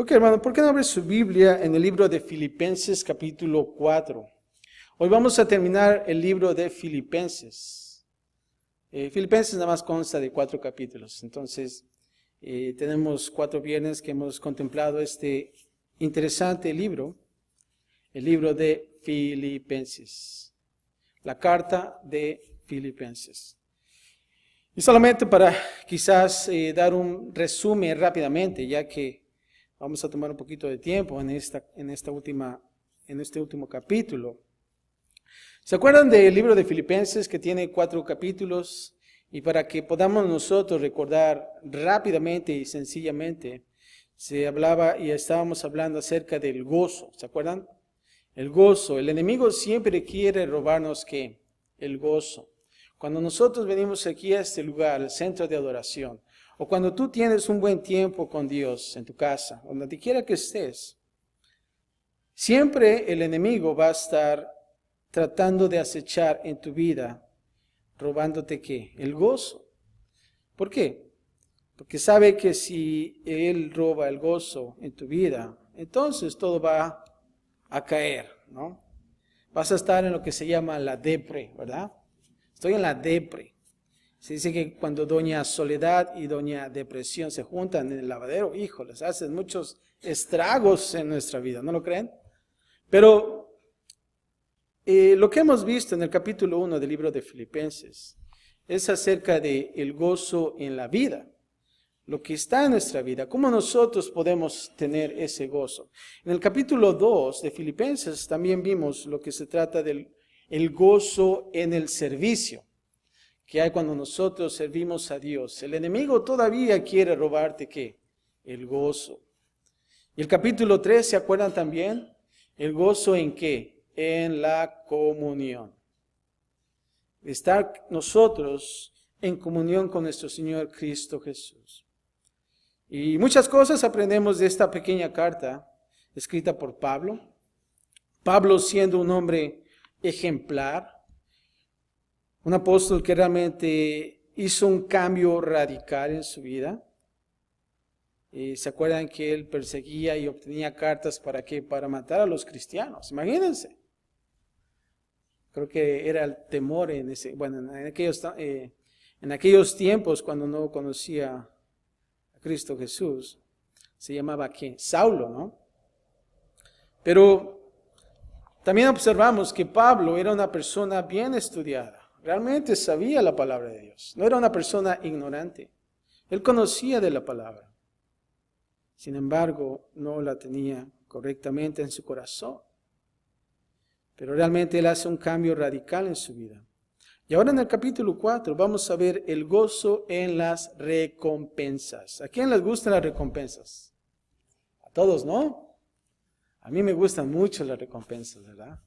Ok, hermano, ¿por qué no abre su Biblia en el libro de Filipenses capítulo 4? Hoy vamos a terminar el libro de Filipenses. Filipenses nada más consta de 4 capítulos. Entonces, tenemos 4 viernes que hemos contemplado este interesante libro, el libro de Filipenses, la carta de Filipenses. Y solamente para quizás dar un resumen rápidamente, ya que vamos a tomar un poquito de tiempo en este último capítulo. ¿Se acuerdan del libro de Filipenses que tiene 4 capítulos? Y para que podamos nosotros recordar rápidamente y sencillamente, se hablaba y estábamos hablando acerca del gozo. ¿Se acuerdan? El gozo. El enemigo siempre quiere robarnos ¿qué? El gozo. Cuando nosotros venimos aquí a este lugar, el centro de adoración, o cuando tú tienes un buen tiempo con Dios en tu casa, donde quiera que estés, siempre el enemigo va a estar tratando de acechar en tu vida, robándote ¿qué? El gozo. ¿Por qué? Porque sabe que si él roba el gozo en tu vida, entonces todo va a caer, ¿no? Vas a estar en lo que se llama la depre, ¿verdad? Estoy en la depre. Se dice que cuando doña Soledad y doña Depresión se juntan en el lavadero, híjoles, hacen muchos estragos en nuestra vida, ¿no lo creen? Pero lo que hemos visto en el capítulo 1 del libro de Filipenses es acerca de el gozo en la vida, lo que está en nuestra vida, cómo nosotros podemos tener ese gozo. En el capítulo 2 de Filipenses también vimos lo que se trata del el gozo en el servicio que hay cuando nosotros servimos a Dios. El enemigo todavía quiere robarte ¿qué? El gozo. Y el capítulo 3, ¿se acuerdan también? El gozo en ¿qué? En la comunión. Estar nosotros en comunión con nuestro Señor Cristo Jesús. Y muchas cosas aprendemos de esta pequeña carta escrita por Pablo. Pablo siendo un hombre ejemplar, un apóstol que realmente hizo un cambio radical en su vida. ¿Se acuerdan que él perseguía y obtenía cartas para qué? Para matar a los cristianos. Imagínense. Creo que era el temor en aquellos tiempos cuando no conocía a Cristo Jesús. Se llamaba ¿qué? Saulo, ¿no? Pero también observamos que Pablo era una persona bien estudiada. Realmente sabía la palabra de Dios. No era una persona ignorante. Él conocía de la palabra. Sin embargo, no la tenía correctamente en su corazón. Pero realmente él hace un cambio radical en su vida. Y ahora en el capítulo 4 vamos a ver el gozo en las recompensas. ¿A quién les gustan las recompensas? A todos, ¿no? A mí me gustan mucho las recompensas, ¿verdad?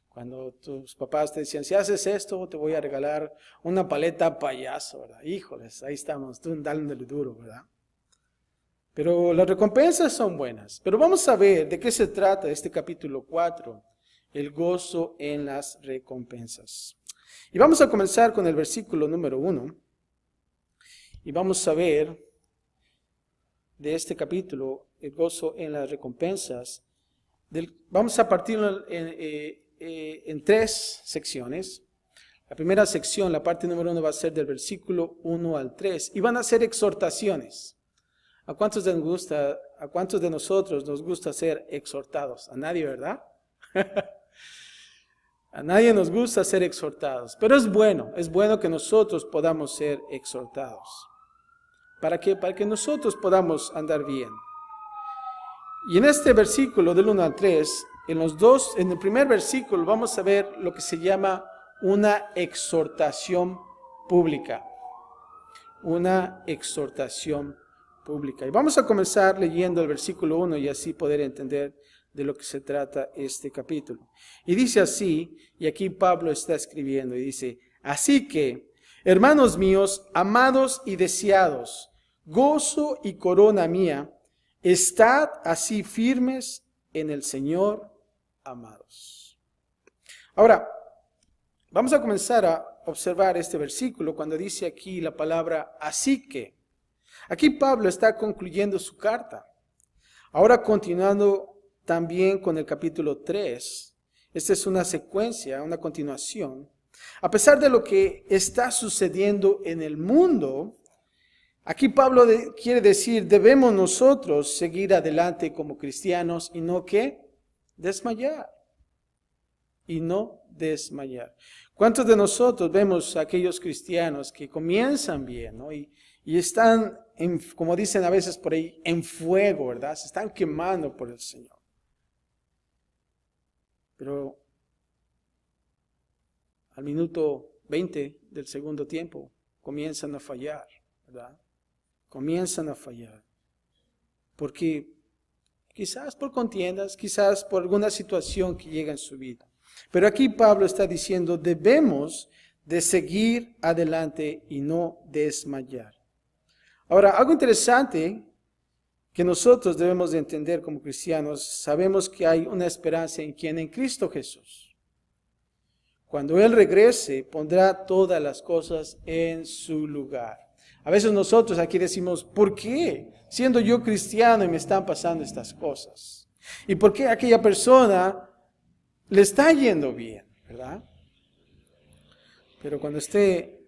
Cuando tus papás te decían, si haces esto, te voy a regalar una paleta payaso, ¿verdad? Híjoles, ahí estamos, tú dándole duro, ¿verdad? Pero las recompensas son buenas. Pero vamos a ver de qué se trata este capítulo 4, el gozo en las recompensas. Y vamos a comenzar con el versículo número 1. Y vamos a ver de este capítulo, el gozo en las recompensas. Vamos a partirlo en 3 secciones. La primera sección, la parte número 1, va a ser del versículo 1 al 3. Y van a ser exhortaciones. ¿A cuántos de nosotros nos gusta ser exhortados? A nadie, ¿verdad? A nadie nos gusta ser exhortados. Pero es bueno que nosotros podamos ser exhortados. ¿Para qué? Para que nosotros podamos andar bien. Y en este versículo del 1 al 3, en el primer versículo vamos a ver lo que se llama una exhortación pública. Una exhortación pública. Y vamos a comenzar leyendo el versículo 1 y así poder entender de lo que se trata este capítulo. Y dice así, y aquí Pablo está escribiendo y dice, así que, hermanos míos, amados y deseados, gozo y corona mía, estad así firmes en el Señor, amados. Ahora, vamos a comenzar a observar este versículo cuando dice aquí la palabra así que. Aquí Pablo está concluyendo su carta. Ahora continuando también con el capítulo 3, esta es una secuencia, una continuación. A pesar de lo que está sucediendo en el mundo, aquí Pablo quiere decir, debemos nosotros seguir adelante como cristianos y no ¿qué? Desmayar. Y no desmayar. ¿Cuántos de nosotros vemos a aquellos cristianos que comienzan bien, ¿no? y están, como dicen a veces por ahí, en fuego, ¿verdad? Se están quemando por el Señor. Pero al minuto 20 del segundo tiempo comienzan a fallar, ¿verdad? Comienzan a fallar. Porque quizás por contiendas, quizás por alguna situación que llega en su vida. Pero aquí Pablo está diciendo, debemos de seguir adelante y no desmayar. Ahora, algo interesante que nosotros debemos de entender como cristianos, sabemos que hay una esperanza en quien, en Cristo Jesús. Cuando Él regrese, pondrá todas las cosas en su lugar. A veces nosotros aquí decimos, ¿por qué? Siendo yo cristiano y me están pasando estas cosas. ¿Y por qué a aquella persona le está yendo bien? ¿Verdad? Pero cuando esté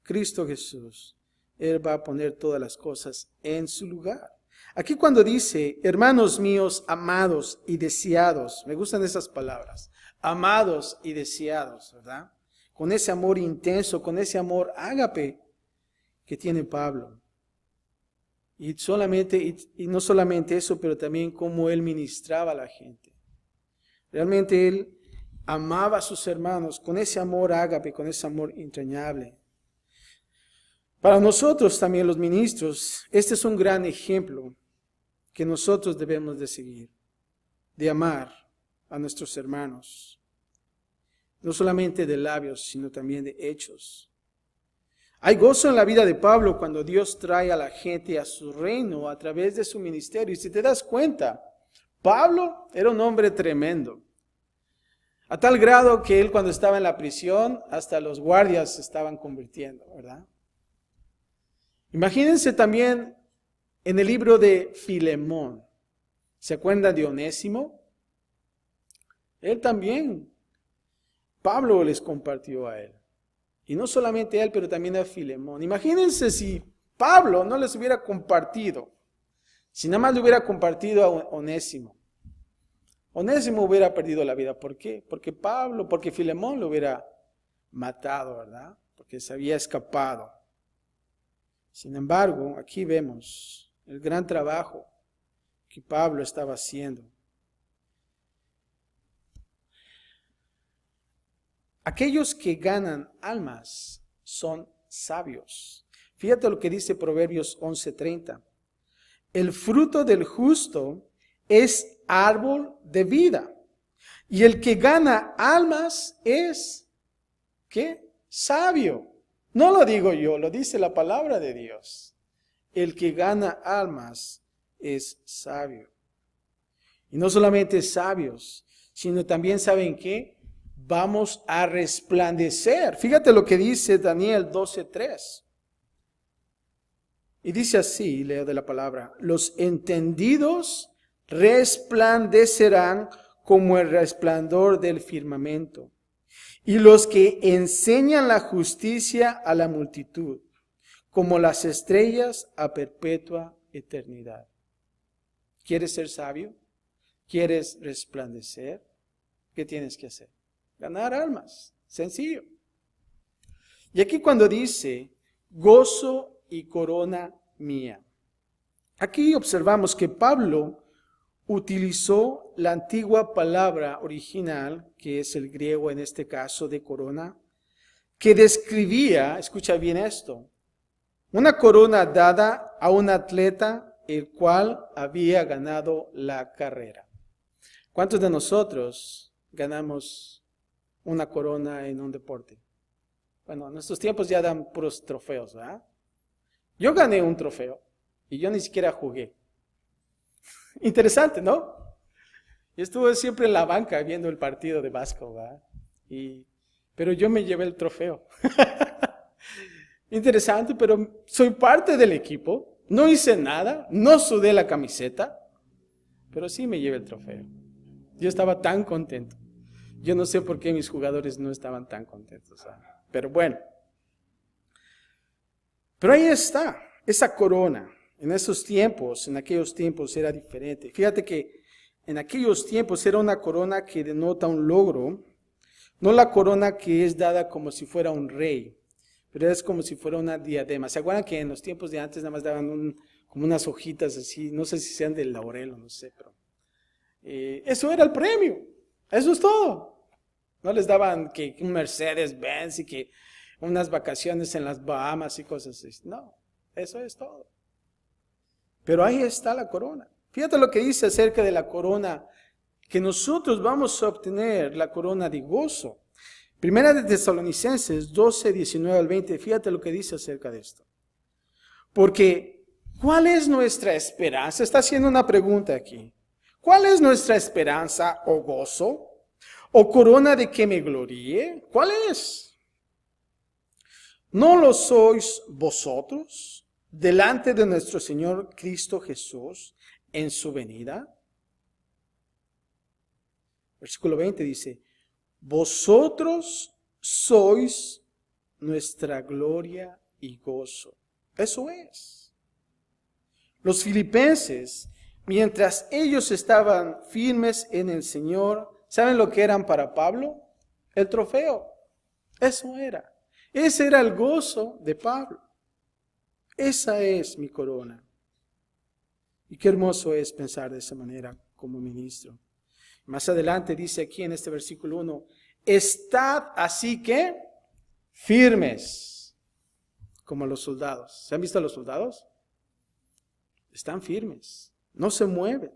Cristo Jesús, Él va a poner todas las cosas en su lugar. Aquí cuando dice, hermanos míos, amados y deseados, me gustan esas palabras, amados y deseados, ¿verdad? Con ese amor intenso, con ese amor ágape que tiene Pablo. Y no solamente eso, pero también cómo él ministraba a la gente. Realmente él amaba a sus hermanos con ese amor ágape, con ese amor entrañable. Para nosotros también los ministros, este es un gran ejemplo que nosotros debemos de seguir, de amar a nuestros hermanos, no solamente de labios, sino también de hechos. Hay gozo en la vida de Pablo cuando Dios trae a la gente a su reino a través de su ministerio. Y si te das cuenta, Pablo era un hombre tremendo, a tal grado que él cuando estaba en la prisión, hasta los guardias se estaban convirtiendo, ¿verdad? Imagínense también en el libro de Filemón. ¿Se acuerdan de Onésimo? Él también, Pablo les compartió a él. Y no solamente a él, pero también a Filemón. Imagínense si Pablo no les hubiera compartido, si nada más le hubiera compartido a Onésimo. Onésimo hubiera perdido la vida. ¿Por qué? Porque Filemón lo hubiera matado, ¿verdad? Porque se había escapado. Sin embargo, aquí vemos el gran trabajo que Pablo estaba haciendo. Aquellos que ganan almas son sabios. Fíjate lo que dice Proverbios 11:30. El fruto del justo es árbol de vida. Y el que gana almas es, ¿qué? Sabio. No lo digo yo, lo dice la palabra de Dios. El que gana almas es sabio. Y no solamente sabios, sino también, ¿saben qué? Vamos a resplandecer. Fíjate lo que dice Daniel 12:3. Y dice así, leo de la palabra, los entendidos resplandecerán como el resplandor del firmamento, y los que enseñan la justicia a la multitud, como las estrellas a perpetua eternidad. ¿Quieres ser sabio? ¿Quieres resplandecer? ¿Qué tienes que hacer? Ganar almas. Sencillo. Y aquí cuando dice, gozo y corona mía. Aquí observamos que Pablo utilizó la antigua palabra original, que es el griego en este caso de corona, que describía, escucha bien esto, una corona dada a un atleta el cual había ganado la carrera. ¿Cuántos de nosotros ganamos una corona en un deporte? Bueno, en nuestros tiempos ya dan puros trofeos, ¿verdad? Yo gané un trofeo y yo ni siquiera jugué. Interesante, ¿no? Yo estuve siempre en la banca viendo el partido de básquetbol, ¿verdad? Pero yo me llevé el trofeo. Interesante, pero soy parte del equipo. No hice nada, no sudé la camiseta. pero sí me llevé el trofeo. Yo estaba tan contento. Yo no sé por qué mis jugadores no estaban tan contentos, ¿sabes? Pero bueno. Pero ahí está, esa corona. En esos tiempos, en aquellos tiempos era diferente. Fíjate que en aquellos tiempos era una corona que denota un logro, no la corona que es dada como si fuera un rey, pero es como si fuera una diadema. ¿Se acuerdan que en los tiempos de antes nada más daban como unas hojitas así? No sé si sean del laurel o no sé, pero eso era el premio. Eso es todo. No les daban que un Mercedes-Benz y que unas vacaciones en las Bahamas y cosas así. No, eso es todo. Pero ahí está la corona. Fíjate lo que dice acerca de la corona, que nosotros vamos a obtener la corona de gozo. Primera de Tesalonicenses 12, 19 al 20, fíjate lo que dice acerca de esto. Porque, ¿cuál es nuestra esperanza? Está haciendo una pregunta aquí. ¿Cuál es nuestra esperanza o gozo? ¿O corona de que me gloríe? ¿Cuál es? ¿No lo sois vosotros delante de nuestro Señor Cristo Jesús en su venida? Versículo 20 dice, vosotros sois nuestra gloria y gozo. Eso es. Los filipenses, mientras ellos estaban firmes en el Señor, ¿saben lo que eran para Pablo? El trofeo. Eso era. Ese era el gozo de Pablo. Esa es mi corona. Y qué hermoso es pensar de esa manera como ministro. Más adelante dice aquí en este versículo 1, estad así que firmes, como los soldados. ¿Se han visto a los soldados? Están firmes, no se mueven.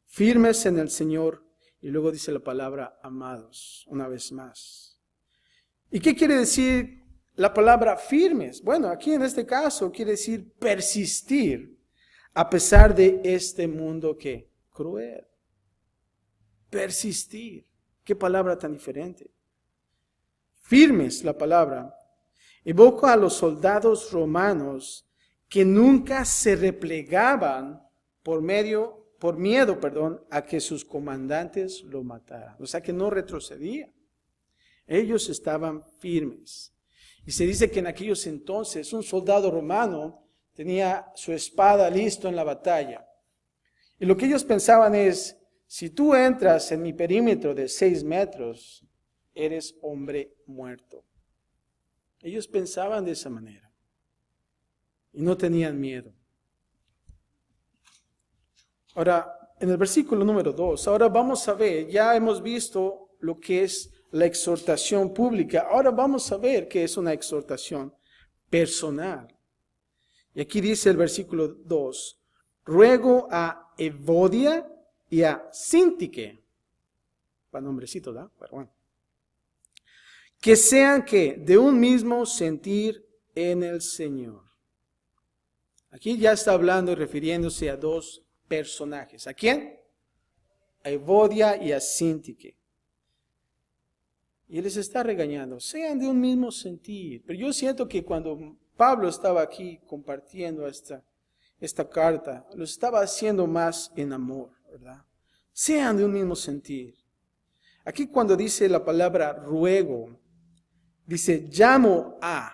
Firmes en el Señor. Y luego dice la palabra amados, una vez más. ¿Y qué quiere decir la palabra firmes? Bueno, aquí en este caso quiere decir persistir a pesar de este mundo que cruel. Persistir. Qué palabra tan diferente. Firmes, la palabra, evoca a los soldados romanos que nunca se replegaban por miedo, a que sus comandantes lo mataran. O sea que no retrocedían. Ellos estaban firmes. Y se dice que en aquellos entonces un soldado romano tenía su espada listo en la batalla. Y lo que ellos pensaban es, si tú entras en mi perímetro de 6 metros, eres hombre muerto. Ellos pensaban de esa manera. Y no tenían miedo. Ahora, en el versículo número 2, ahora vamos a ver, ya hemos visto lo que es la exhortación pública. Ahora vamos a ver qué es una exhortación personal. Y aquí dice el versículo 2, ruego a Evodia y a Síntique, para nombrecito, ¿verdad? Pero bueno, que sean que de un mismo sentir en el Señor. Aquí ya está hablando y refiriéndose a dos personajes. ¿A quién? A Evodia y a Síntique. Y les está regañando, sean de un mismo sentir. Pero yo siento que cuando Pablo estaba aquí compartiendo esta carta, lo estaba haciendo más en amor, ¿verdad? Sean de un mismo sentir. Aquí cuando dice la palabra ruego, dice llamo a,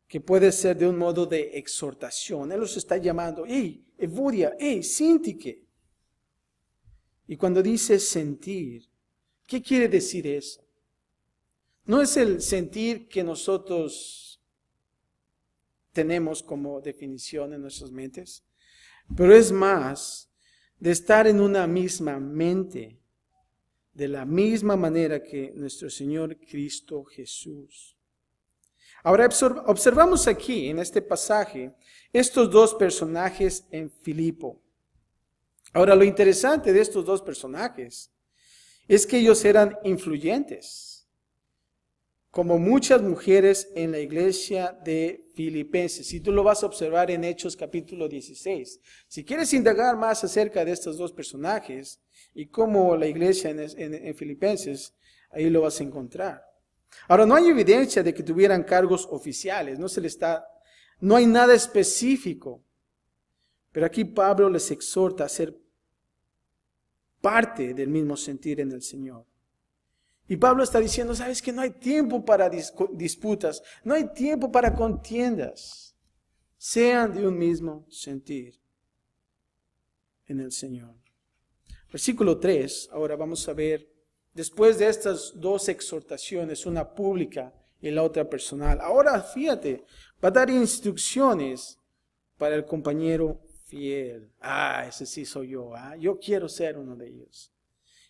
que puede ser de un modo de exhortación. Él los está llamando, hey, Evodia, hey, Síntique. Y cuando dice sentir, ¿qué quiere decir eso? No es el sentir que nosotros tenemos como definición en nuestras mentes, pero es más de estar en una misma mente, de la misma manera que nuestro Señor Cristo Jesús. Ahora observamos aquí en este pasaje estos dos personajes en Filipo. Ahora lo interesante de estos dos personajes es que ellos eran influyentes, como muchas mujeres en la iglesia de Filipenses. Y tú lo vas a observar en Hechos capítulo 16. Si quieres indagar más acerca de estos dos personajes y cómo la iglesia en Filipenses, ahí lo vas a encontrar. Ahora, no hay evidencia de que tuvieran cargos oficiales, no hay nada específico, Pero aquí Pablo les exhorta a ser parte del mismo sentir en el Señor. Y Pablo está diciendo, ¿sabes que no hay tiempo para disputas? No hay tiempo para contiendas. Sean de un mismo sentir en el Señor. Versículo 3, ahora vamos a ver, después de estas dos exhortaciones, una pública y la otra personal. Ahora, fíjate, va a dar instrucciones para el compañero fiel. Ese sí soy yo. Yo quiero ser uno de ellos.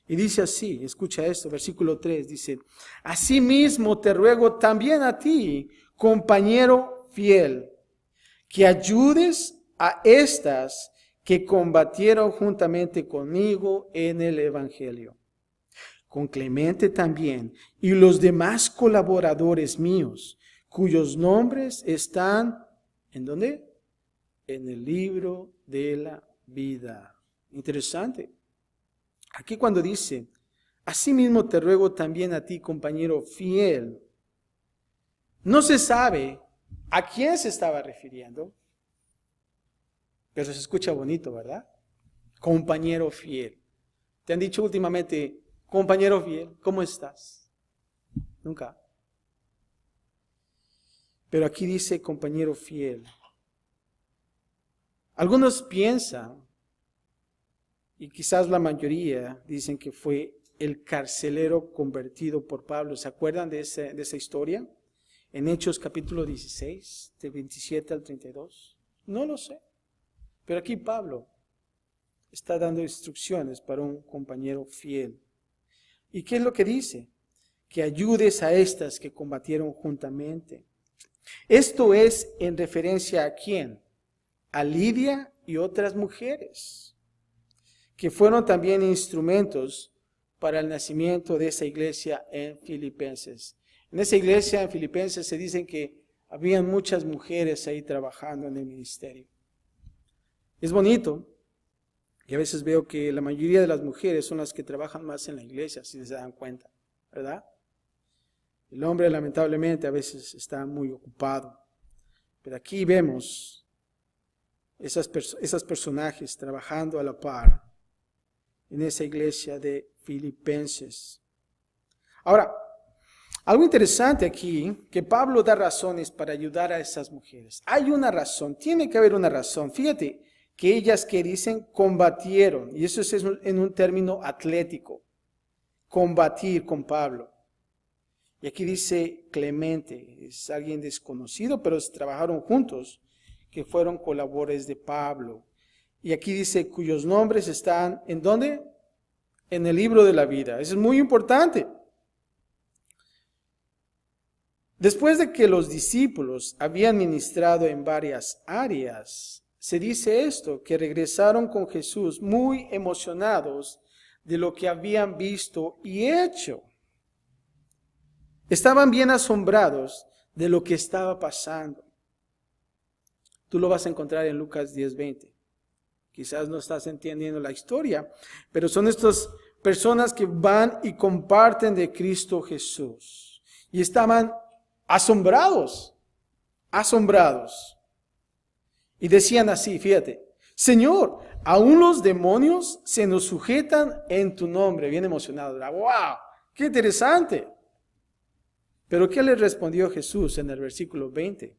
Y dice así, escucha esto, versículo 3, dice, asimismo te ruego también a ti, compañero fiel, que ayudes a estas que combatieron juntamente conmigo en el Evangelio, con Clemente también, y los demás colaboradores míos, cuyos nombres están, ¿en dónde? En el libro de la vida. Interesante. Aquí cuando dice, asimismo te ruego también a ti, compañero fiel, no se sabe a quién se estaba refiriendo, pero se escucha bonito, ¿verdad? Compañero fiel. ¿Te han dicho últimamente, compañero fiel, ¿cómo estás? Nunca. Pero aquí dice compañero fiel. Algunos piensan, y quizás la mayoría dicen que fue el carcelero convertido por Pablo. ¿Se acuerdan de esa historia? En Hechos capítulo 16, de 27 al 32. No lo sé. Pero aquí Pablo está dando instrucciones para un compañero fiel. ¿Y qué es lo que dice? Que ayudes a estas que combatieron juntamente. Esto es en referencia a quién? A Lidia y otras mujeres, que fueron también instrumentos para el nacimiento de esa iglesia en Filipenses. En esa iglesia en Filipenses se dice que habían muchas mujeres ahí trabajando en el ministerio. Es bonito, y a veces veo que la mayoría de las mujeres son las que trabajan más en la iglesia, si se dan cuenta, ¿verdad? El hombre lamentablemente a veces está muy ocupado, pero aquí vemos esas personajes trabajando a la par en esa iglesia de Filipenses. Ahora, algo interesante aquí, que Pablo da razones para ayudar a esas mujeres. Hay una razón, tiene que haber una razón. Fíjate que ellas que dicen combatieron, y eso es en un término atlético, combatir con Pablo. Y aquí dice Clemente, es alguien desconocido, pero trabajaron juntos, que fueron colaboradores de Pablo. Y aquí dice cuyos nombres están, ¿en dónde? En el libro de la vida. Eso es muy importante. Después de que los discípulos habían ministrado en varias áreas, se dice esto, que regresaron con Jesús muy emocionados de lo que habían visto y hecho. Estaban bien asombrados de lo que estaba pasando. Tú lo vas a encontrar en Lucas 10:20. Quizás no estás entendiendo la historia, pero son estas personas que van y comparten de Cristo Jesús. Y estaban asombrados. Y decían así, fíjate, Señor, aún los demonios se nos sujetan en tu nombre. Bien emocionado. ¡Wow! ¡Qué interesante! Pero ¿qué le respondió Jesús en el versículo 20?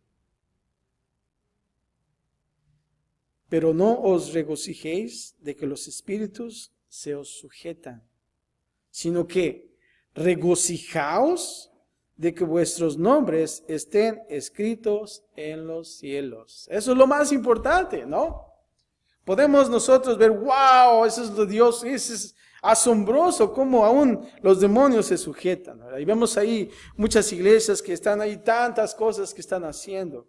Pero no os regocijéis de que los espíritus se os sujetan, sino que regocijaos de que vuestros nombres estén escritos en los cielos. Eso es lo más importante, ¿no? Podemos nosotros ver, wow, eso es lo de Dios, eso es asombroso cómo aún los demonios se sujetan, ¿verdad? Y vemos ahí muchas iglesias que están ahí, tantas cosas que están haciendo.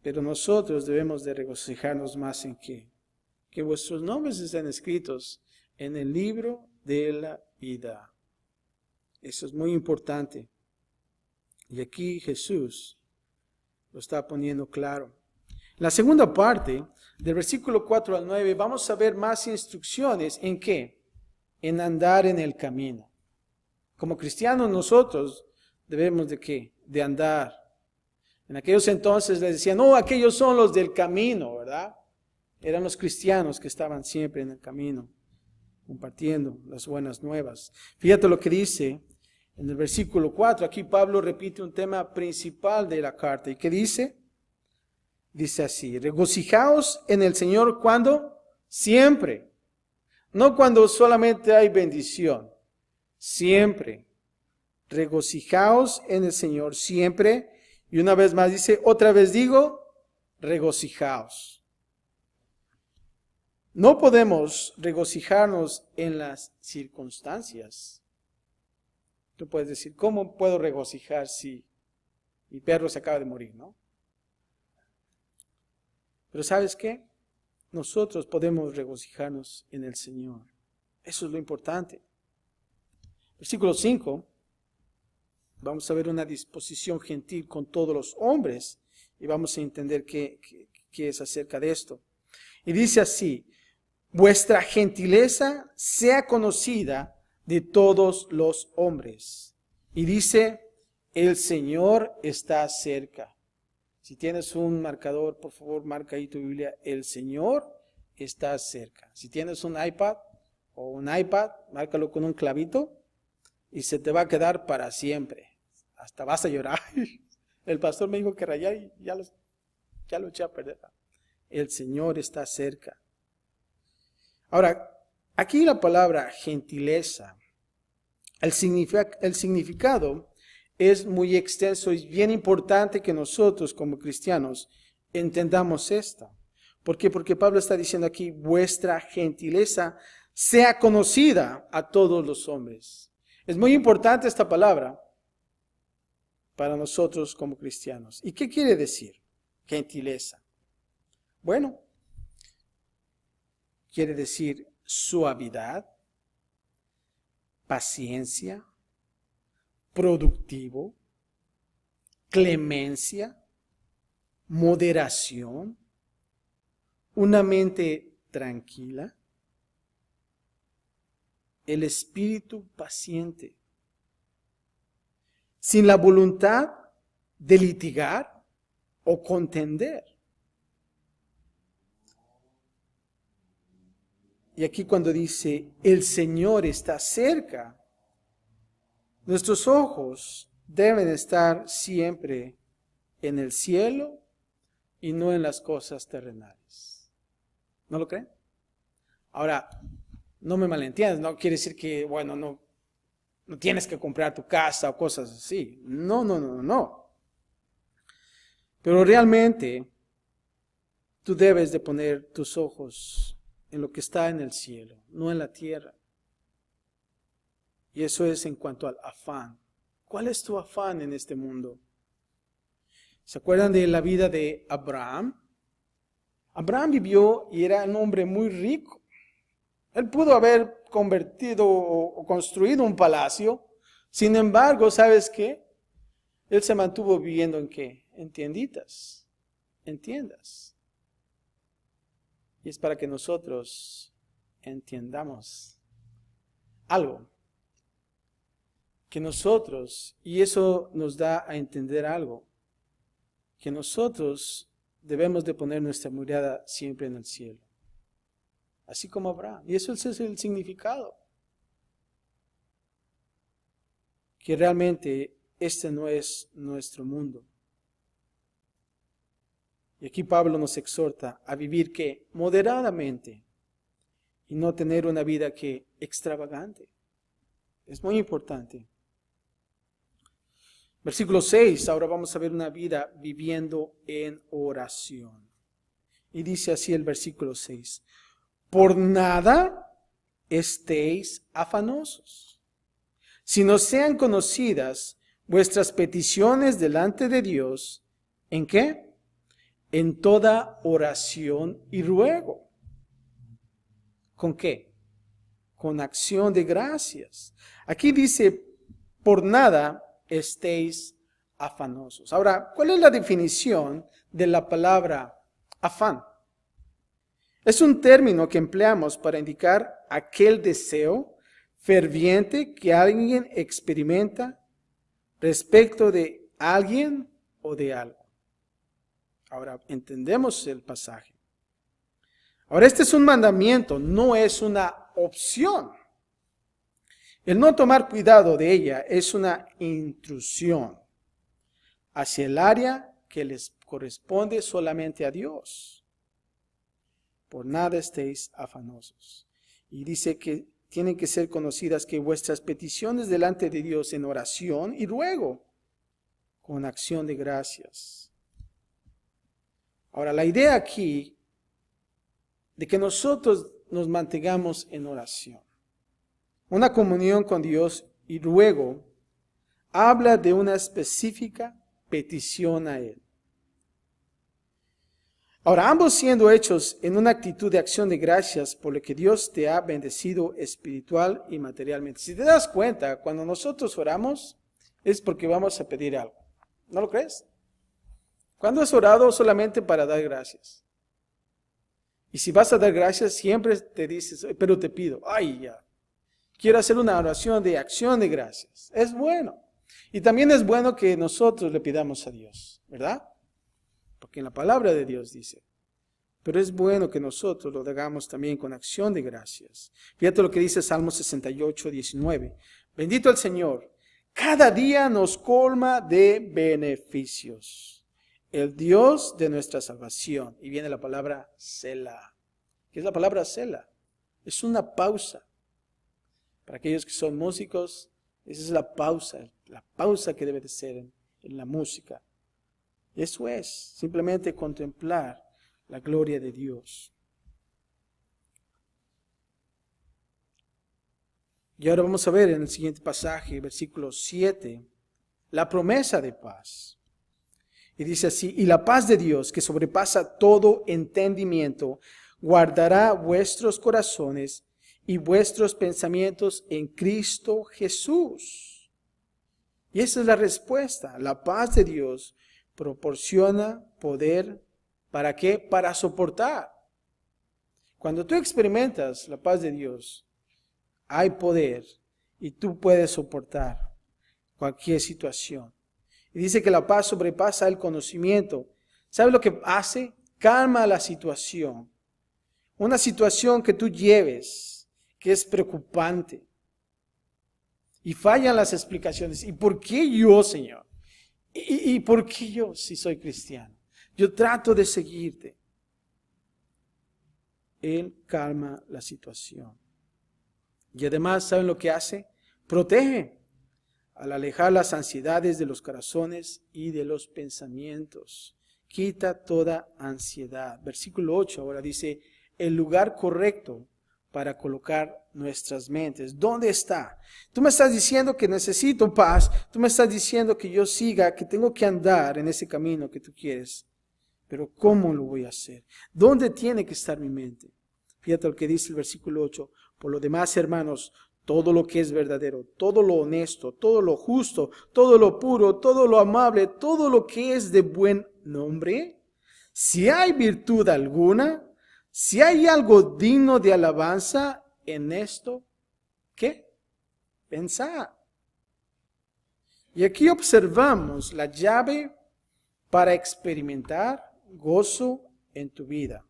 Pero nosotros debemos de regocijarnos más en que vuestros nombres estén escritos en el libro de la vida. Eso es muy importante. Y aquí Jesús lo está poniendo claro. En la segunda parte, del versículo 4 al 9, vamos a ver más instrucciones en qué? En andar en el camino. Como cristianos nosotros debemos de qué? De andar. En aquellos entonces les decían, no, aquellos son los del camino, ¿verdad? Eran los cristianos que estaban siempre en el camino, compartiendo las buenas nuevas. Fíjate lo que dice en el versículo 4. Aquí Pablo repite un tema principal de la carta. ¿Y qué dice? Dice así: regocijaos en el Señor, ¿cuándo? Siempre. No cuando solamente hay bendición. Siempre. Regocijaos en el Señor siempre. Y una vez más dice, otra vez digo, regocijaos. No podemos regocijarnos en las circunstancias. Tú puedes decir, ¿cómo puedo regocijar si mi perro se acaba de morir, no? Pero ¿sabes qué? Nosotros podemos regocijarnos en el Señor. Eso es lo importante. Versículo 5. Vamos a ver una disposición gentil con todos los hombres y vamos a entender qué es acerca de esto. Y dice así: vuestra gentileza sea conocida de todos los hombres. Y dice, el Señor está cerca. Si tienes un marcador, por favor, marca ahí tu Biblia. El Señor está cerca. Si tienes un iPad o un iPad, márcalo con un clavito y se te va a quedar para siempre. Hasta vas a llorar. El pastor me dijo que rayar y ya lo eché a perder. El Señor está cerca. Ahora, aquí la palabra gentileza, el significado es muy extenso y es bien importante que nosotros como cristianos entendamos esto. ¿Por qué? Porque Pablo está diciendo aquí, vuestra gentileza sea conocida a todos los hombres. Es muy importante esta palabra para nosotros como cristianos. ¿Y qué quiere decir gentileza? Bueno, quiere decir suavidad, paciencia, productivo, clemencia, moderación, una mente tranquila, el espíritu paciente, sin la voluntad de litigar o contender. Y aquí cuando dice, el Señor está cerca, nuestros ojos deben estar siempre en el cielo y no en las cosas terrenales. ¿No lo creen? Ahora, no me malentiendas, no quiere decir que, bueno, no tienes que comprar tu casa o cosas así. No. Pero realmente, tú debes de poner tus ojos en lo que está en el cielo, no en la tierra. Y eso es en cuanto al afán. ¿Cuál es tu afán en este mundo? ¿Se acuerdan de la vida de Abraham? Abraham vivió y era un hombre muy rico. Él pudo haber convertido o construido un palacio. Sin embargo, ¿sabes qué? Él se mantuvo viviendo ¿en qué? En tienditas, en tiendas. Y es para que nosotros entendamos algo. Que nosotros, y eso nos da a entender algo, que nosotros debemos de poner nuestra mirada siempre en el cielo. Así como Abraham. Y eso es el significado. Que realmente este no es nuestro mundo. Y aquí Pablo nos exhorta a vivir que moderadamente y no tener una vida que extravagante. Es muy importante. Versículo 6, ahora vamos a ver una vida viviendo en oración. Y dice así el versículo 6. Por nada estéis afanosos, sino sean conocidas vuestras peticiones delante de Dios. ¿En qué? En toda oración y ruego. ¿Con qué? Con acción de gracias. Aquí dice, por nada estéis afanosos. Ahora, ¿cuál es la definición de la palabra afán? Es un término que empleamos para indicar aquel deseo ferviente que alguien experimenta respecto de alguien o de algo. Ahora, entendemos el pasaje. Ahora, este es un mandamiento, no es una opción. El no tomar cuidado de ella es una intrusión hacia el área que les corresponde solamente a Dios. Por nada estéis afanosos. Y dice que tienen que ser conocidas que vuestras peticiones delante de Dios en oración y ruego, con acción de gracias. Ahora, la idea aquí de que nosotros nos mantengamos en oración, una comunión con Dios y ruego, habla de una específica petición a Él. Ahora, ambos siendo hechos en una actitud de acción de gracias por lo que Dios te ha bendecido espiritual y materialmente. Si te das cuenta, cuando nosotros oramos, es porque vamos a pedir algo. ¿No lo crees? ¿Cuándo has orado solamente para dar gracias? Y si vas a dar gracias, siempre te dices, pero te pido, ay ya, quiero hacer una oración de acción de gracias. Es bueno. Y también es bueno que nosotros le pidamos a Dios, ¿verdad? Porque en la palabra de Dios dice, pero es bueno que nosotros lo hagamos también con acción de gracias. Fíjate lo que dice Salmo 68, 19. Bendito el Señor, cada día nos colma de beneficios. El Dios de nuestra salvación. Y viene la palabra Selah. ¿Qué es la palabra Selah? Es una pausa. Para aquellos que son músicos, esa es la pausa que debe de ser en la música. Eso es, simplemente contemplar la gloria de Dios. Y ahora vamos a ver en el siguiente pasaje, versículo 7, la promesa de paz. Y dice así, y la paz de Dios, que sobrepasa todo entendimiento, guardará vuestros corazones y vuestros pensamientos en Cristo Jesús. Y esa es la respuesta. La paz de Dios proporciona poder, ¿para qué? Para soportar. Cuando tú experimentas la paz de Dios, hay poder y tú puedes soportar cualquier situación. Y dice que la paz sobrepasa el conocimiento. ¿Sabe lo que hace? Calma la situación. Una situación que tú lleves, que es preocupante. Y fallan las explicaciones. ¿Y por qué yo, Señor? ¿Y por qué yo, si soy cristiano? Yo trato de seguirte. Él calma la situación. Y además, ¿saben lo que hace? Protege al alejar las ansiedades de los corazones y de los pensamientos. Quita toda ansiedad. Versículo 8 ahora dice, el lugar correcto para colocar nuestras mentes. ¿Dónde está? Tú me estás diciendo que necesito paz. Tú me estás diciendo que yo siga, que tengo que andar en ese camino que tú quieres. Pero ¿cómo lo voy a hacer? ¿Dónde tiene que estar mi mente? Fíjate lo que dice el versículo 8. Por lo demás, hermanos, todo lo que es verdadero, todo lo honesto, todo lo justo, todo lo puro, todo lo amable, todo lo que es de buen nombre, si hay virtud alguna, si hay algo digno de alabanza en esto, ¿qué? Pensad. Y aquí observamos la llave para experimentar gozo en tu vida.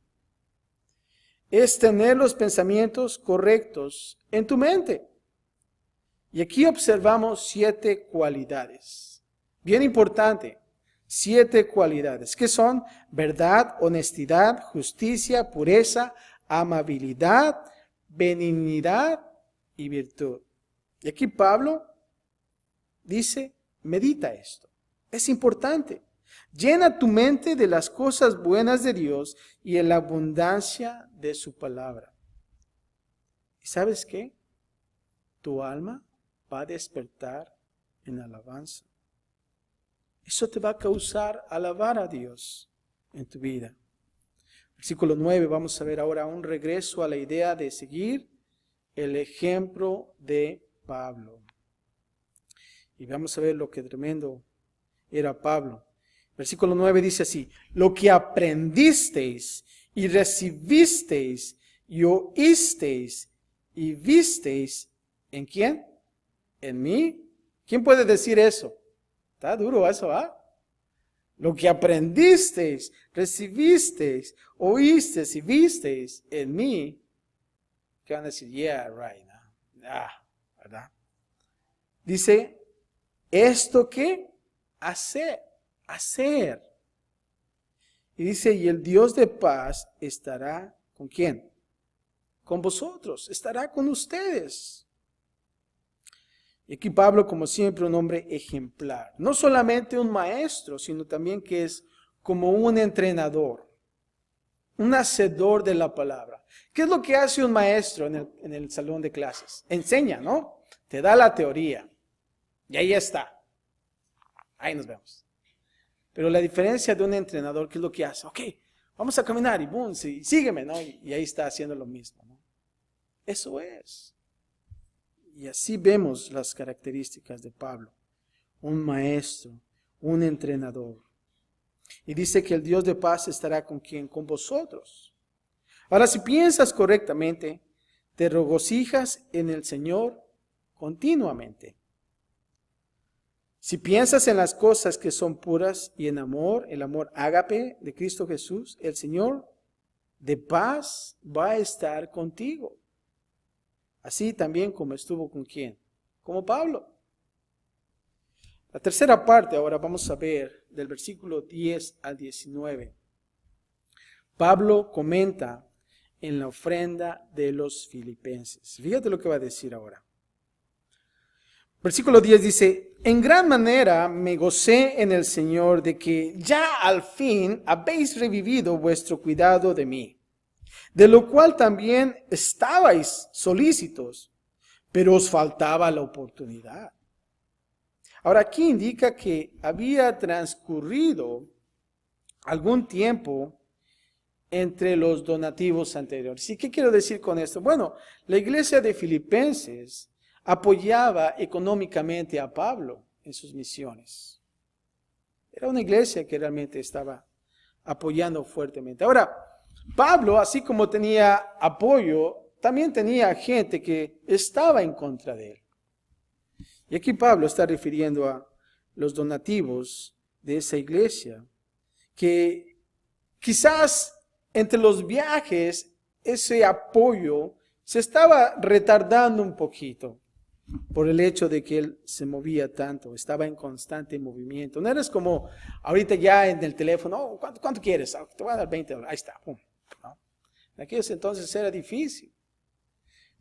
Es tener los pensamientos correctos en tu mente. Y aquí observamos 7 cualidades. Bien importante. 7 cualidades, que son verdad, honestidad, justicia, pureza, amabilidad, benignidad y virtud. Y aquí Pablo dice, medita esto. Es importante. Llena tu mente de las cosas buenas de Dios y en la abundancia de su palabra. ¿Y sabes qué? Tu alma va a despertar en alabanza. Eso te va a causar alabar a Dios en tu vida. Versículo 9, vamos a ver ahora un regreso a la idea de seguir el ejemplo de Pablo. Y vamos a ver lo que tremendo era Pablo. Versículo 9 dice así, lo que aprendisteis y recibisteis y oísteis y visteis, ¿en quién? ¿En mí? ¿Quién puede decir eso? Está duro eso, ¿ah? Lo que aprendisteis, recibisteis, oísteis y visteis en mí, que van a decir, yeah, right, ¿verdad? Dice, ¿esto qué? Hacer. Y dice, y el Dios de paz estará ¿con quién? Con vosotros, estará con ustedes. Y aquí Pablo, como siempre, un hombre ejemplar. No solamente un maestro, sino también que es como un entrenador, un hacedor de la palabra. ¿Qué es lo que hace un maestro en el salón de clases? Enseña, ¿no? Te da la teoría. Y ahí está. Ahí nos vemos. Pero la diferencia de un entrenador, ¿qué es lo que hace? Ok, vamos a caminar y boom, sí, sígueme, ¿no? Y ahí está haciendo lo mismo, ¿no? Eso es. Y así vemos las características de Pablo. Un maestro, un entrenador. Y dice que el Dios de paz estará con quién, con vosotros. Ahora, si piensas correctamente, te regocijas en el Señor continuamente. Si piensas en las cosas que son puras y en amor, el amor ágape de Cristo Jesús, el Señor de paz va a estar contigo. Así también como estuvo con quién, como Pablo. La tercera parte ahora vamos a ver del versículo 10 al 19. Pablo comenta en la ofrenda de los filipenses. Fíjate lo que va a decir ahora. Versículo 10 dice, en gran manera me gocé en el Señor de que ya al fin habéis revivido vuestro cuidado de mí, de lo cual también estabais solícitos, pero os faltaba la oportunidad. Ahora aquí indica que había transcurrido algún tiempo entre los donativos anteriores. ¿Y qué quiero decir con esto? Bueno, la iglesia de Filipenses apoyaba económicamente a Pablo en sus misiones. Era una iglesia que realmente estaba apoyando fuertemente. Ahora, Pablo, así como tenía apoyo, también tenía gente que estaba en contra de él. Y aquí Pablo está refiriendo a los donativos de esa iglesia, que quizás entre los viajes ese apoyo se estaba retardando un poquito por el hecho de que él se movía tanto, estaba en constante movimiento. No eres como ahorita ya en el teléfono, oh, ¿cuánto quieres? Te voy a dar $20, ahí está. Pum, ¿no? En aquellos entonces era difícil.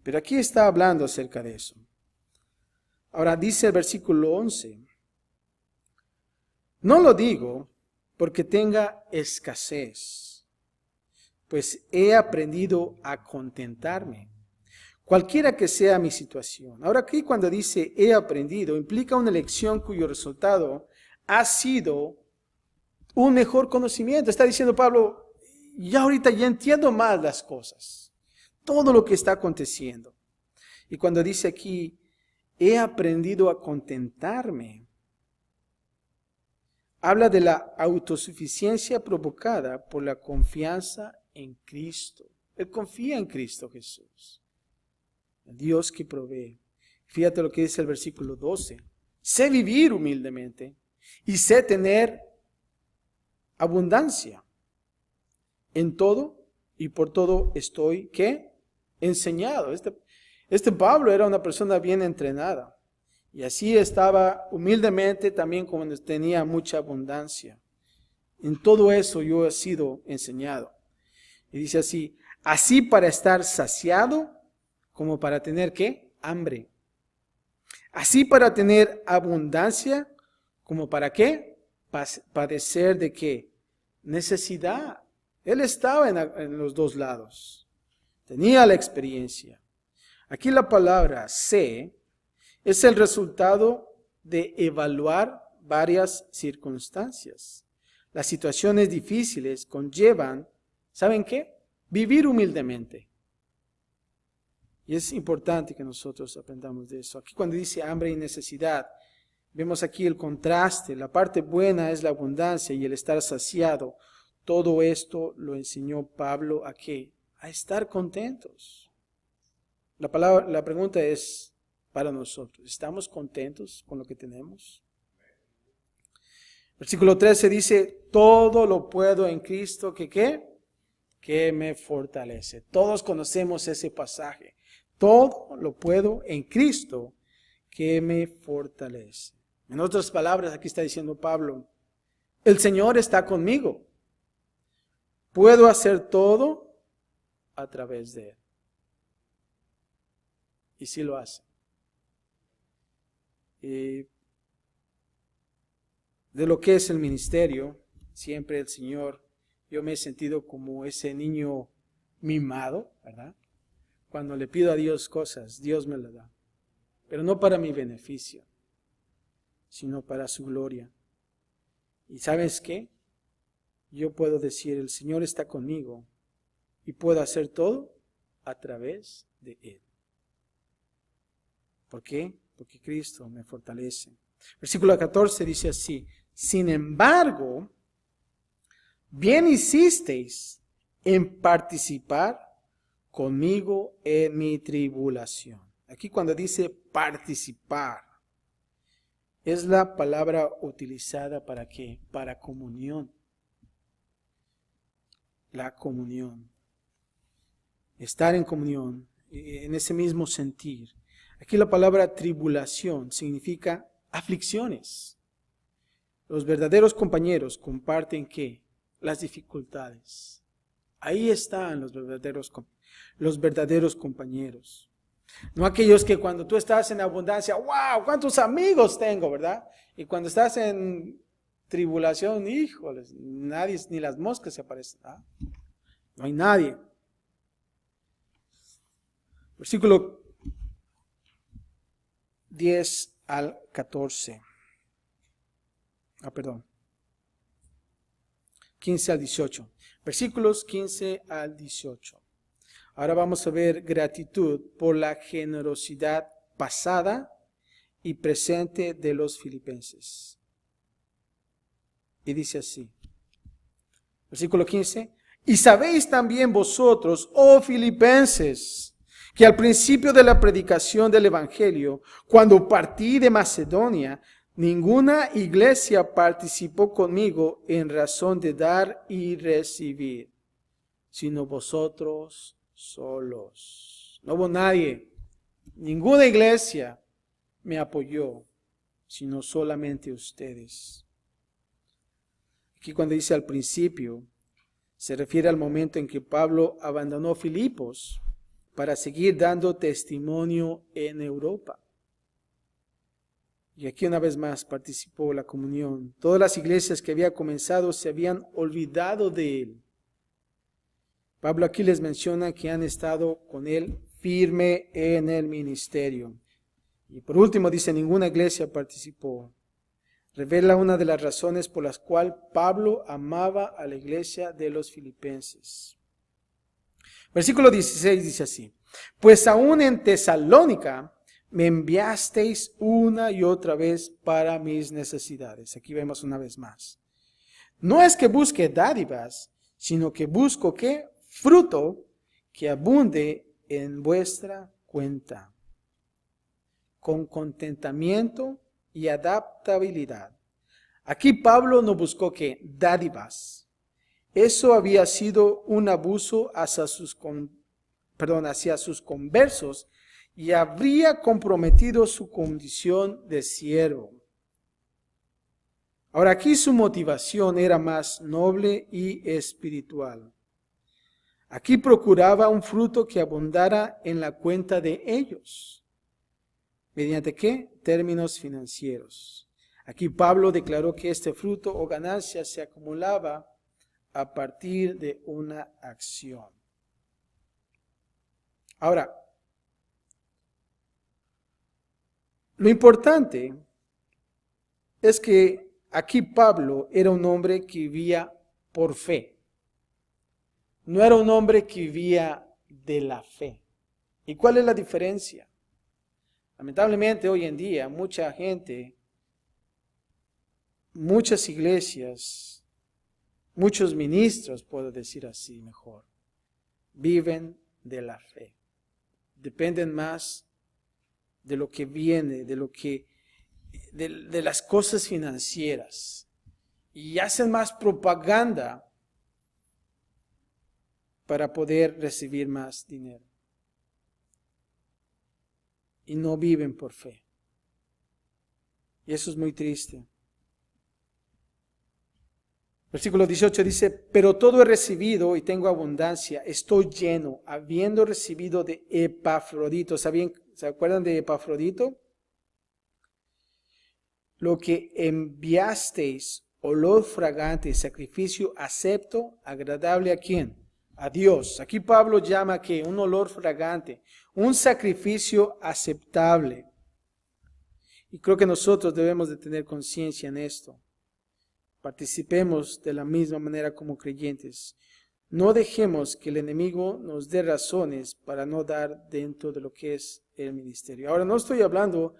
Pero aquí está hablando acerca de eso. Ahora dice el versículo 11, no lo digo porque tenga escasez, pues he aprendido a contentarme, cualquiera que sea mi situación. Ahora aquí cuando dice he aprendido, implica una lección cuyo resultado ha sido un mejor conocimiento. Está diciendo Pablo, ya ahorita ya entiendo más las cosas, todo lo que está aconteciendo. Y cuando dice aquí, he aprendido a contentarme, habla de la autosuficiencia provocada por la confianza en Cristo. Él confía en Cristo Jesús, el Dios que provee. Fíjate lo que dice el versículo 12. Sé vivir humildemente y sé tener abundancia. En todo y por todo estoy, ¿qué? Enseñado. Este Pablo era una persona bien entrenada. Y así estaba humildemente también cuando tenía mucha abundancia. En todo eso yo he sido enseñado. Y dice así para estar saciado como para tener ¿qué? Hambre. Así para tener abundancia como para ¿qué? Padecer de ¿qué? Necesidad. Él estaba en los dos lados. Tenía la experiencia. Aquí la palabra sé es el resultado de evaluar varias circunstancias. Las situaciones difíciles conllevan, ¿saben qué? Vivir humildemente. Y es importante que nosotros aprendamos de eso. Aquí cuando dice hambre y necesidad, vemos aquí el contraste. La parte buena es la abundancia y el estar saciado. Todo esto lo enseñó Pablo ¿a qué? A estar contentos. La pregunta es para nosotros, ¿estamos contentos con lo que tenemos? Versículo 13 dice, todo lo puedo en Cristo que ¿qué? Que me fortalece. Todos conocemos ese pasaje. Todo lo puedo en Cristo que me fortalece. En otras palabras, aquí está diciendo Pablo, el Señor está conmigo. Puedo hacer todo a través de Él. Y sí lo hace. De lo que es el ministerio, siempre el Señor, yo me he sentido como ese niño mimado, ¿verdad? Cuando le pido a Dios cosas, Dios me las da. Pero no para mi beneficio, sino para su gloria. ¿Y sabes qué? Yo puedo decir, el Señor está conmigo y puedo hacer todo a través de Él. ¿Por qué? Porque Cristo me fortalece. Versículo 14 dice así, sin embargo, bien hicisteis en participar conmigo en mi tribulación. Aquí cuando dice participar, es la palabra utilizada ¿para qué? Para comunión. La comunión. Estar en comunión, en ese mismo sentir. Aquí la palabra tribulación significa aflicciones. Los verdaderos compañeros comparten ¿qué? Las dificultades. Ahí están los verdaderos compañeros. No aquellos que cuando tú estás en abundancia, wow, cuántos amigos tengo, ¿verdad? Y cuando estás en tribulación, híjoles, nadie, ni las moscas se aparecen. ¿Ah? No hay nadie. Versículo 10 al 14. 15 al 18. Versículos 15 al 18. Ahora vamos a ver gratitud por la generosidad pasada y presente de los filipenses. Y dice así. Versículo 15. Y sabéis también vosotros, oh filipenses, que al principio de la predicación del Evangelio, cuando partí de Macedonia, ninguna iglesia participó conmigo en razón de dar y recibir, sino vosotros solos. No hubo nadie, ninguna iglesia me apoyó, sino solamente ustedes. Aquí cuando dice al principio, se refiere al momento en que Pablo abandonó Filipos para seguir dando testimonio en Europa. Y aquí una vez más participó la comunión. Todas las iglesias que había comenzado se habían olvidado de él. Pablo aquí les menciona que han estado con él firme en el ministerio. Y por último dice, ninguna iglesia participó. Revela una de las razones por las cuales Pablo amaba a la iglesia de los filipenses. Versículo 16 dice así, pues aún en Tesalónica me enviasteis una y otra vez para mis necesidades. Aquí vemos una vez más. No es que busque dádivas, sino que busco ¿qué? Fruto que abunde en vuestra cuenta, con contentamiento y adaptabilidad. Aquí Pablo no buscó ¿qué? Dádivas. Eso había sido un abuso hacia sus conversos y habría comprometido su condición de siervo. Ahora aquí su motivación era más noble y espiritual. Aquí procuraba un fruto que abundara en la cuenta de ellos. ¿Mediante qué? Términos financieros. Aquí Pablo declaró que este fruto o ganancia se acumulaba a partir de una acción. Ahora, lo importante es que aquí Pablo era un hombre que vivía por fe. No era un hombre que vivía de la fe. ¿Y cuál es la diferencia? Lamentablemente hoy en día mucha gente, muchas iglesias, muchos ministros, puedo decir así mejor, viven de la fe. Dependen más de lo que viene, de las cosas financieras. y hacen más propaganda para poder recibir más dinero. Y no viven por fe. Y eso es muy triste. Versículo 18 dice, pero todo he recibido y tengo abundancia, estoy lleno, habiendo recibido de Epafrodito. ¿Se acuerdan de Epafrodito? Lo que enviasteis, olor fragante, sacrificio acepto, agradable ¿a quién? A Dios. Aquí Pablo llama que un olor fragante, un sacrificio aceptable. Y creo que nosotros debemos de tener conciencia en esto. Participemos de la misma manera como creyentes. No dejemos que el enemigo nos dé razones para no dar dentro de lo que es el ministerio. Ahora, no estoy hablando,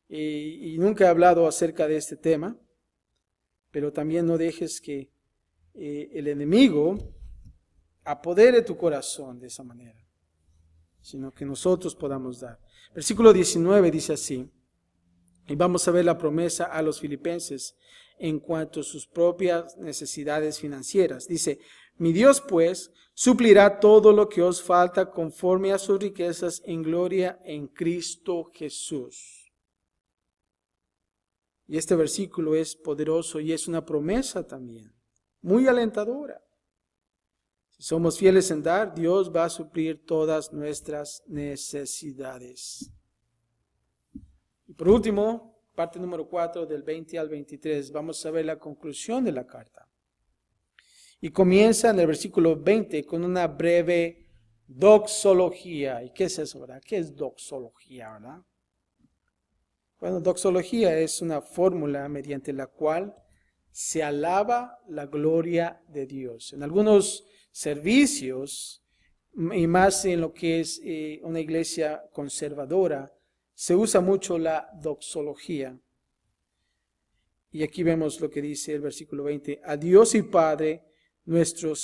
y nunca he hablado acerca de este tema, pero también no dejes que el enemigo apodere tu corazón de esa manera, sino que nosotros podamos dar. Versículo 19 dice así, y vamos a ver la promesa a los filipenses en cuanto a sus propias necesidades financieras. Dice, mi Dios pues suplirá todo lo que os falta conforme a sus riquezas en gloria en Cristo Jesús. Y este versículo es poderoso y es una promesa también, muy alentadora. Si somos fieles en dar, Dios va a suplir todas nuestras necesidades. Y por último, parte número 4 del 20 al 23, vamos a ver la conclusión de la carta. Y comienza en el versículo 20 con una breve doxología. ¿Y qué es eso, verdad? ¿Qué es doxología, verdad? Bueno, doxología es una fórmula mediante la cual se alaba la gloria de Dios. En algunos servicios, y más en lo que es una iglesia conservadora, se usa mucho la doxología. Y aquí vemos lo que dice el versículo 20. A Dios y Padre nuestro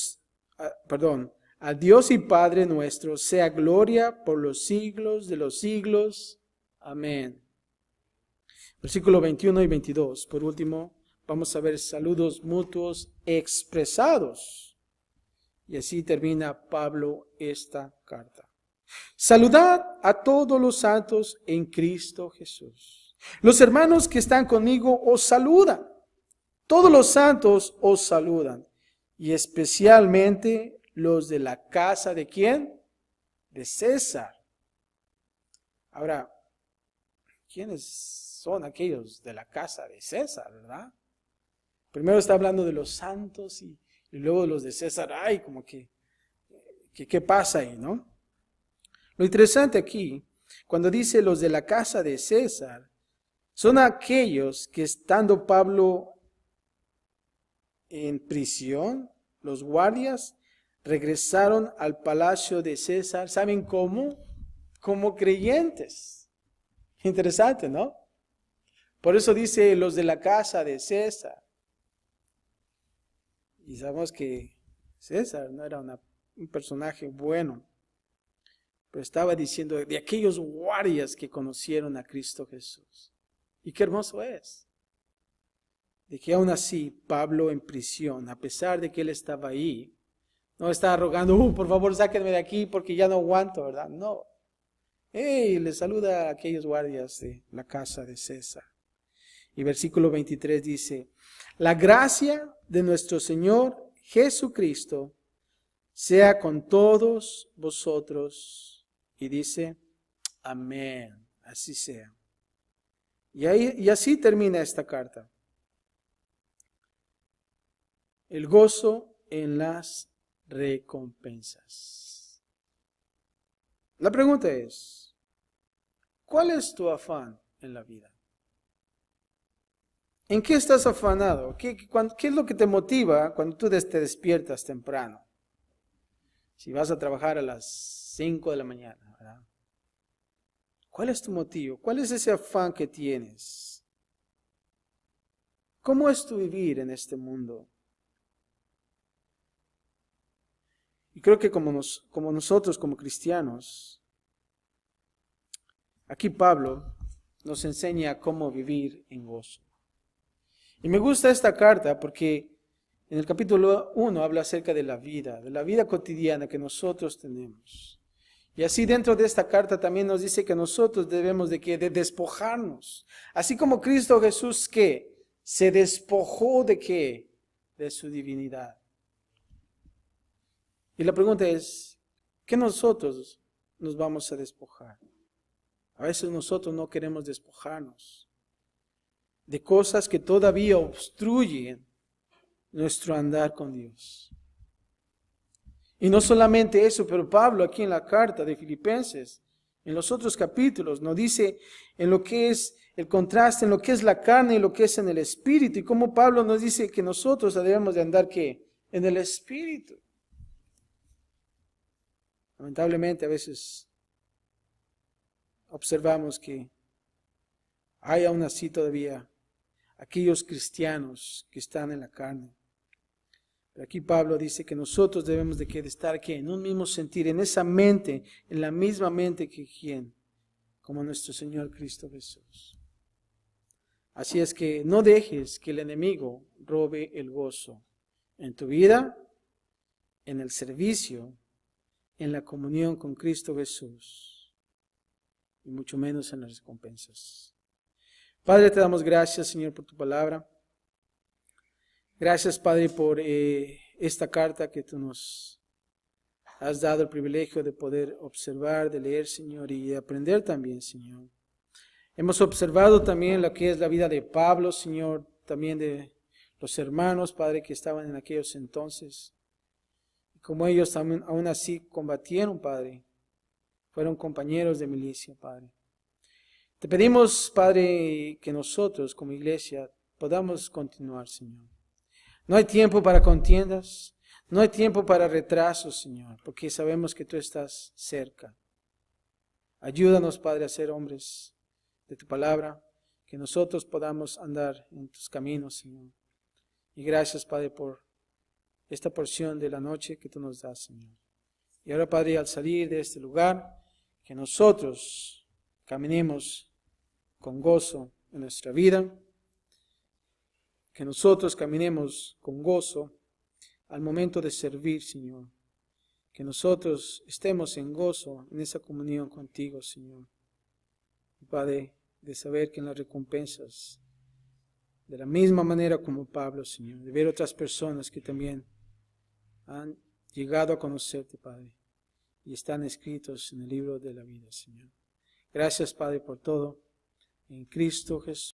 sea gloria por los siglos de los siglos. Amén. Versículo 21 y 22. Por último, vamos a ver saludos mutuos expresados. Y así termina Pablo esta carta. Saludad a todos los santos en Cristo Jesús. Los hermanos que están conmigo os saludan. Todos los santos os saludan. Y especialmente los de la casa ¿de quién? De César. Ahora, ¿quiénes son aquellos de la casa de César, verdad? Primero está hablando de los santos y luego los de César. Ay, como que ¿qué pasa ahí, no? Lo interesante aquí, cuando dice los de la casa de César, son aquellos que estando Pablo en prisión, los guardias regresaron al palacio de César. ¿Saben cómo? Como creyentes. Interesante, ¿no? Por eso dice los de la casa de César. Y sabemos que César no era un personaje bueno. Pero estaba diciendo de aquellos guardias que conocieron a Cristo Jesús. Y qué hermoso es. De que aún así Pablo en prisión, a pesar de que él estaba ahí, no estaba rogando, por favor sáquenme de aquí porque ya no aguanto, ¿verdad? No. Le saluda a aquellos guardias de la casa de César. Y versículo 23 dice, la gracia de nuestro Señor Jesucristo sea con todos vosotros. Y dice, amén, así sea. Y así termina esta carta. El gozo en las recompensas. La pregunta es, ¿cuál es tu afán en la vida? ¿En qué estás afanado? ¿Qué es lo que te motiva cuando tú te despiertas temprano? Si vas a trabajar a las 5 de la mañana, ¿verdad? ¿Cuál es tu motivo? ¿Cuál es ese afán que tienes? ¿Cómo es tu vivir en este mundo? Y creo que como nosotros, como cristianos, aquí Pablo nos enseña cómo vivir en gozo. Y me gusta esta carta porque en el capítulo 1 habla acerca de la vida cotidiana que nosotros tenemos. Y así dentro de esta carta también nos dice que nosotros debemos de despojarnos. Así como Cristo Jesús que se despojó de qué? De su divinidad. Y la pregunta es, ¿qué nosotros nos vamos a despojar? A veces nosotros no queremos despojarnos de cosas que todavía obstruyen nuestro andar con Dios. Y no solamente eso, pero Pablo aquí en la carta de Filipenses, en los otros capítulos, nos dice en lo que es el contraste, en lo que es la carne y lo que es en el espíritu. Y como Pablo nos dice que nosotros debemos de andar ¿qué? En el espíritu. Lamentablemente a veces observamos que hay aún así todavía aquellos cristianos que están en la carne. Pero aquí Pablo dice que nosotros debemos de estar aquí en un mismo sentir, en esa mente, en la misma mente que ¿quién? Como nuestro Señor Cristo Jesús. Así es que no dejes que el enemigo robe el gozo en tu vida, en el servicio, en la comunión con Cristo Jesús y mucho menos en las recompensas. Padre, te damos gracias, Señor, por tu palabra. Gracias, Padre, por esta carta que tú nos has dado el privilegio de poder observar, de leer, Señor, y de aprender también, Señor. Hemos observado también lo que es la vida de Pablo, Señor, también de los hermanos, Padre, que estaban en aquellos entonces. Y como ellos también, aún así combatieron, Padre, fueron compañeros de milicia, Padre. Te pedimos, Padre, que nosotros como iglesia podamos continuar, Señor. No hay tiempo para contiendas, no hay tiempo para retrasos, Señor, porque sabemos que tú estás cerca. Ayúdanos, Padre, a ser hombres de tu palabra, que nosotros podamos andar en tus caminos, Señor. Y gracias, Padre, por esta porción de la noche que tú nos das, Señor. Y ahora, Padre, al salir de este lugar, que nosotros caminemos con gozo en nuestra vida, que nosotros caminemos con gozo al momento de servir, Señor. Que nosotros estemos en gozo en esa comunión contigo, Señor. Padre, de saber que en las recompensas, de la misma manera como Pablo, Señor, de ver otras personas que también han llegado a conocerte, Padre, y están escritos en el libro de la vida, Señor. Gracias, Padre, por todo. En Cristo Jesús.